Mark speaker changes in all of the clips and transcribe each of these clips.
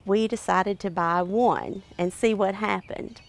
Speaker 1: We decided to buy one and see what happened.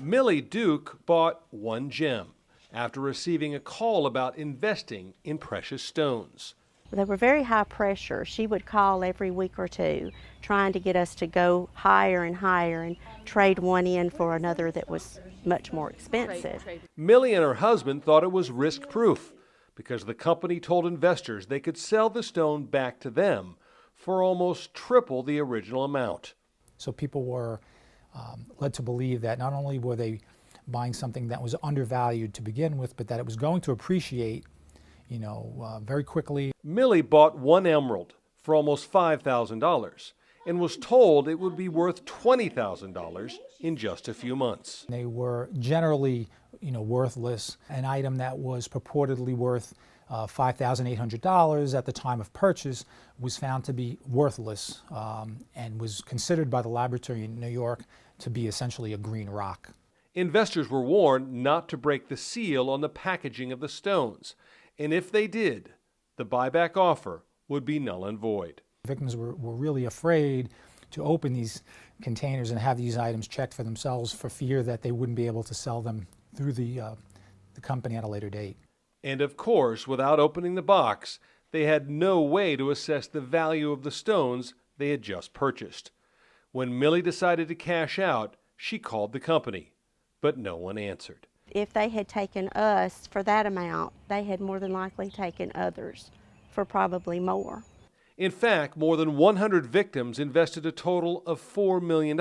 Speaker 2: Millie Duke bought one gem after receiving a call about investing in precious stones.
Speaker 1: They were very high pressure. She would call every week or two trying to get us to go higher and higher and trade one in for another that was much more expensive.
Speaker 2: Millie and her husband thought it was risk-proof because the company told investors they could sell the stone back to them for almost triple the original amount.
Speaker 3: So people were led to believe that not only were they buying something that was undervalued to begin with, but that it was going to appreciate, very quickly.
Speaker 2: Millie bought one emerald for almost $5,000 and was told it would be worth $20,000 in just a few months.
Speaker 3: They were generally, worthless. An item that was purportedly worth $5,800 at the time of purchase was found to be worthless and was considered by the laboratory in New York to be essentially a green rock.
Speaker 2: Investors were warned not to break the seal on the packaging of the stones, and if they did, the buyback offer would be null and void.
Speaker 3: Victims were really afraid to open these containers and have these items checked for themselves for fear that they wouldn't be able to sell them through the company at a later date.
Speaker 2: And of course, without opening the box, they had no way to assess the value of the stones they had just purchased. When Millie decided to cash out, she called the company, but no one answered.
Speaker 1: If they had taken us for that amount, they had more than likely taken others for probably more.
Speaker 2: In fact, more than 100 victims invested a total of $4 million.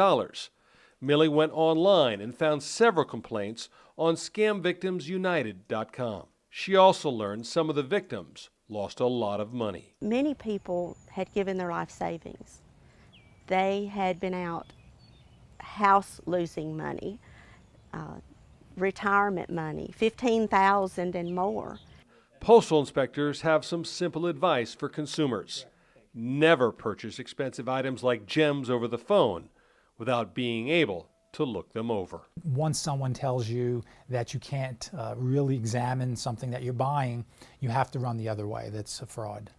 Speaker 2: Millie went online and found several complaints on scamvictimsunited.com. She also learned some of the victims lost a lot of money.
Speaker 1: Many people had given their life savings. They had been out house losing money, retirement money, $15,000 and more.
Speaker 2: Postal inspectors have some simple advice for consumers. Never purchase expensive items like gems over the phone without being able to look them over.
Speaker 3: Once someone tells you that you can't really examine something that you're buying, you have to run the other way. That's a fraud.